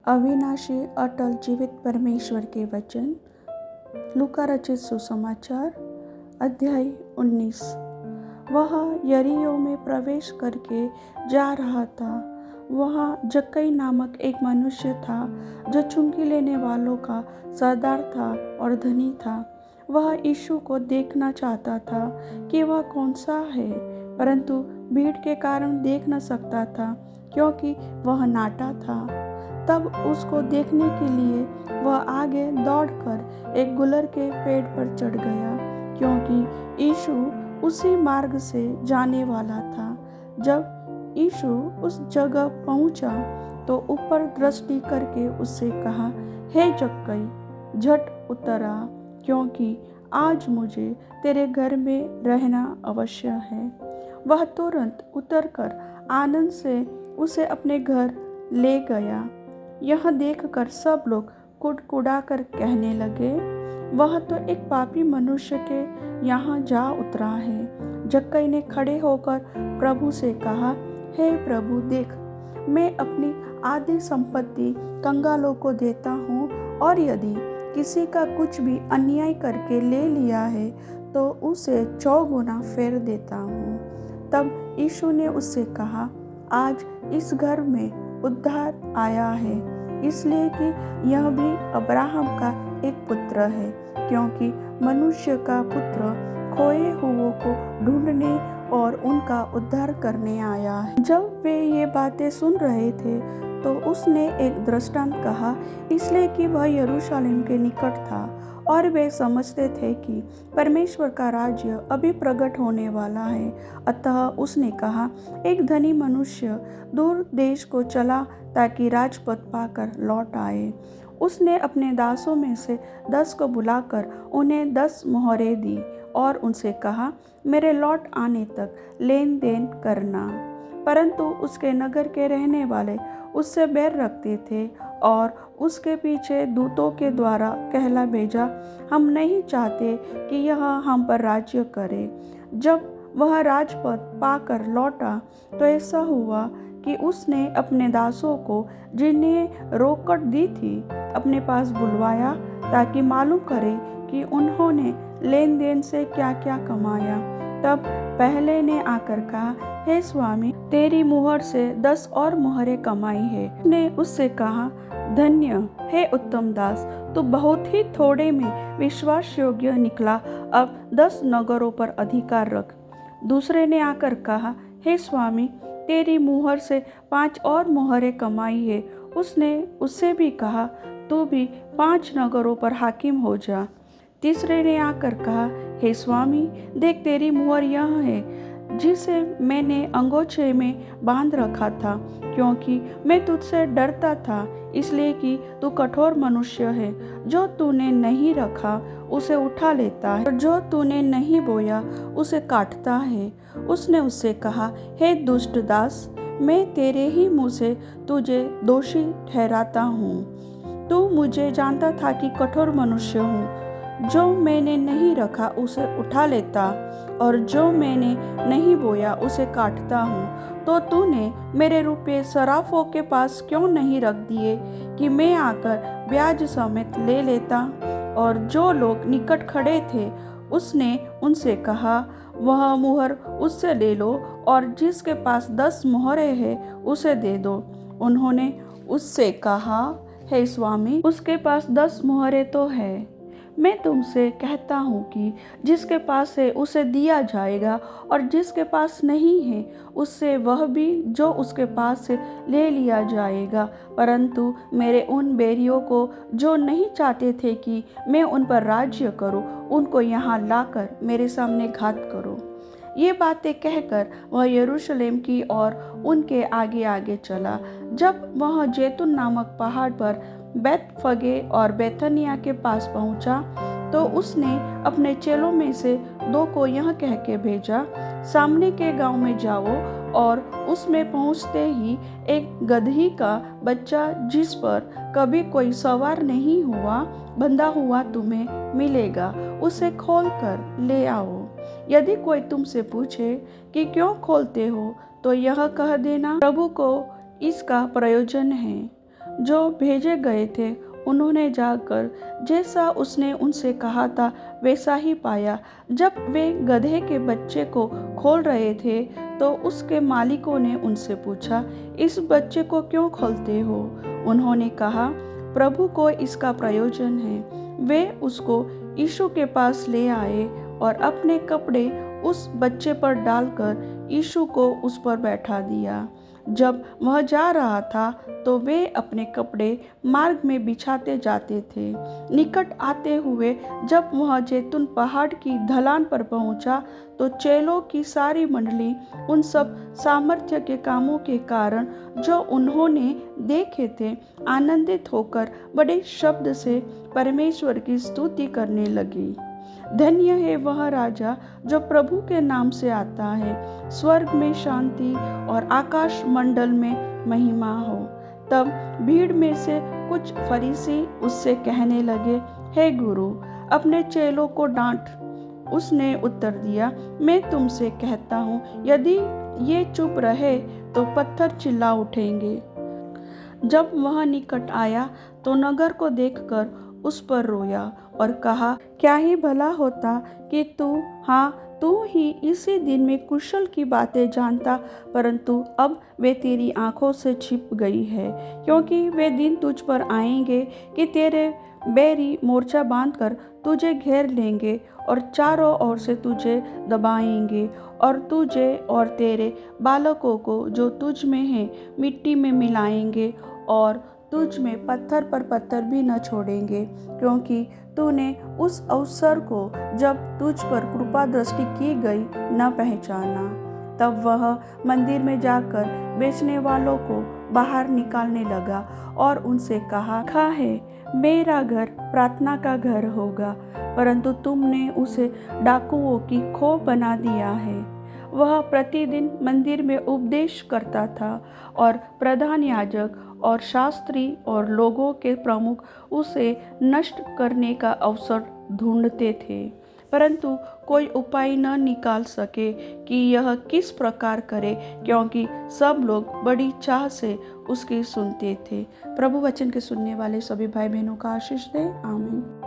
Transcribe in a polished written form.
अविनाशी अटल जीवित परमेश्वर के वचन। लूका रचित सुसमाचार अध्याय 19। वह यरीहो में प्रवेश करके जा रहा था। वहाँ जक्कई नामक एक मनुष्य था जो चुंगी लेने वालों का सरदार था और धनी था। वह यीशु को देखना चाहता था कि वह कौन सा है, परंतु भीड़ के कारण देख न सकता था क्योंकि वह नाटा था। तब उसको देखने के लिए वह आगे दौड़कर एक गुलर के पेड़ पर चढ़ गया, क्योंकि यीशु उसी मार्ग से जाने वाला था। जब यीशु उस जगह पहुंचा तो ऊपर दृष्टि करके उससे कहा, हे जक्कई, झट उतर आ, क्योंकि आज मुझे तेरे घर में रहना अवश्य है। वह तुरंत उतरकर आनंद से उसे अपने घर ले गया। यह देखकर सब लोग कुड़कुड़ाकर कहने लगे, वह तो एक पापी मनुष्य के यहाँ जा उतरा है। जक्कई ने खड़े होकर प्रभु से कहा, हे प्रभु, देख, मैं अपनी आधी संपत्ति कंगालों को देता हूँ, और यदि किसी का कुछ भी अन्याय करके ले लिया है तो उसे 4 गुना फेर देता हूँ। तब यीशु ने उससे कहा, आज इस घर में उद्धार आया है, इसलिए कि यह भी अब्राहम का एक पुत्र है, क्योंकि मनुष्य का पुत्र खोए हुओं को ढूंढने और उनका उद्धार करने आया है। जब वे ये बातें सुन रहे थे तो उसने एक दृष्टांत कहा, इसलिए कि वह यरूशलेम के निकट था और वे समझते थे कि परमेश्वर का राज्य अभी प्रकट होने वाला है। अतः उसने कहा, एक धनी मनुष्य दूर देश को चला ताकि राजपद पाकर लौट आए। उसने अपने दासों में से 10 को बुलाकर उन्हें 10 मोहरें दी और उनसे कहा, मेरे लौट आने तक लेन देन करना। परंतु उसके नगर के रहने वाले उससे बैर रखते थे और उसके पीछे दूतों के द्वारा कहला भेजा, हम नहीं चाहते कि यह हम पर राज्य करे। जब वह राजपद पाकर लौटा तो ऐसा हुआ कि उसने अपने दासों को, जिन्हें रोकड़ दी थी, अपने पास बुलवाया ताकि मालूम करे कि उन्होंने लेन देन से क्या क्या कमाया। तब पहले ने आकर कहा, हे स्वामी, तेरी मुहर से 10 और मुहरें कमाई है। उसने उससे कहा, धन्य हे उत्तम दास, तू बहुत ही थोड़े में विश्वास योग्य निकला, अब 10 नगरों पर अधिकार रख। दूसरे ने आकर कहा, हे स्वामी, तेरी मुहर से 5 और मुहरें कमाई है। उसने उससे भी कहा, तू भी 5 नगरों पर हाकिम हो जा। तीसरे ने आकर कहा, हे स्वामी, देख, तेरी मुहर यह है, जिसे मैंने अंगोछे में बांध रखा था, क्योंकि मैं तुझसे डरता था, इसलिए कि तू कठोर मनुष्य है। जो तूने नहीं रखा उसे उठा लेता है, और जो तूने नहीं बोया उसे काटता है। उसने उससे कहा, हे दुष्ट दास, मैं तेरे ही मुँह से तुझे दोषी ठहराता हूँ। तू मुझे जानता था कि कठोर मनुष्य हूँ। जो मैंने नहीं रखा उसे उठा लेता, और जो मैंने नहीं बोया उसे काटता हूँ। तो तूने मेरे रुपये सराफों के पास क्यों नहीं रख दिए कि मैं आकर ब्याज समेत ले लेता? और जो लोग निकट खड़े थे, उसने उनसे कहा, वह मुहर उससे ले लो, और जिसके पास 10 मोहरें हैं उसे दे दो। उन्होंने उससे कहा, हे स्वामी, उसके पास 10 मोहरें तो है। मैं तुमसे कहता हूँ कि जिसके पास है उसे दिया जाएगा, और जिसके पास नहीं है उससे वह भी जो उसके पास से ले लिया जाएगा। परंतु मेरे उन बैरियों को, जो नहीं चाहते थे कि मैं उन पर राज्य करूँ, उनको यहाँ लाकर मेरे सामने घात करो। ये बातें कहकर वह यरूशलेम की ओर उनके आगे आगे चला। जब वह जैतून नामक पहाड़ पर बैतफगे और बैतनिय्याह के पास पहुंचा तो उसने अपने चेलों में से 2 को यह कह के भेजा, सामने के गांव में जाओ, और उसमें पहुंचते ही एक गदही का बच्चा, जिस पर कभी कोई सवार नहीं हुआ, बंधा हुआ तुम्हें मिलेगा, उसे खोल कर ले आओ। यदि कोई तुमसे पूछे कि क्यों खोलते हो, तो यह कह देना, प्रभु को इसका प्रयोजन है। जो भेजे गए थे उन्होंने जाकर जैसा उसने उनसे कहा था वैसा ही पाया। जब वे गधे के बच्चे को खोल रहे थे तो उसके मालिकों ने उनसे पूछा, इस बच्चे को क्यों खोलते हो? उन्होंने कहा, प्रभु को इसका प्रयोजन है। वे उसको यीशु के पास ले आए और अपने कपड़े उस बच्चे पर डालकर यीशु को उस पर बैठा दिया। जब वह जा रहा था तो वे अपने कपड़े मार्ग में बिछाते जाते थे। निकट आते हुए जब वह जैतून पहाड़ की ढलान पर पहुंचा तो चेलों की सारी मंडली उन सब सामर्थ्य के कामों के कारण जो उन्होंने देखे थे आनंदित होकर बड़े शब्द से परमेश्वर की स्तुति करने लगी। धन्य है वह राजा जो प्रभु के नाम से आता है। स्वर्ग में शांति और आकाश मंडल में महिमा हो। तब भीड़ में से कुछ फरीसी उससे कहने लगे, हे गुरु, अपने चेलों को डांट। उसने उत्तर दिया, मैं तुमसे कहता हूँ, यदि ये चुप रहे तो पत्थर चिल्ला उठेंगे। जब वह निकट आया तो नगर को देखकर उस पर रोया और कहा, क्या ही भला होता कि तू ही इसी दिन में कुशल की बातें जानता, परंतु अब वे तेरी आंखों से छिप गई है। क्योंकि वे दिन तुझ पर आएंगे कि तेरे बैरी मोर्चा बांधकर तुझे घेर लेंगे और चारों ओर से तुझे दबाएंगे और तुझे और तेरे बालकों को जो तुझ में हैं मिट्टी में मिलाएंगे और तुझ में पत्थर पर पत्थर भी न छोड़ेंगे, क्योंकि तूने उस अवसर को जब तुझ पर कृपा दृष्टि की गई न पहचाना। तब वह मंदिर में जाकर बेचने वालों को बाहर निकालने लगा और उनसे कहा, लिखा है, मेरा घर प्रार्थना का घर होगा, परंतु तुमने उसे डाकुओं की खो बना दिया है। वह प्रतिदिन मंदिर में उपदेश करता था और प्रधान याजक और शास्त्री और लोगों के प्रमुख उसे नष्ट करने का अवसर ढूंढते थे, परंतु कोई उपाय न निकाल सके कि यह किस प्रकार करे, क्योंकि सब लोग बड़ी चाह से उसकी सुनते थे। प्रभु वचन के सुनने वाले सभी भाई बहनों का आशीष दे। आमीन।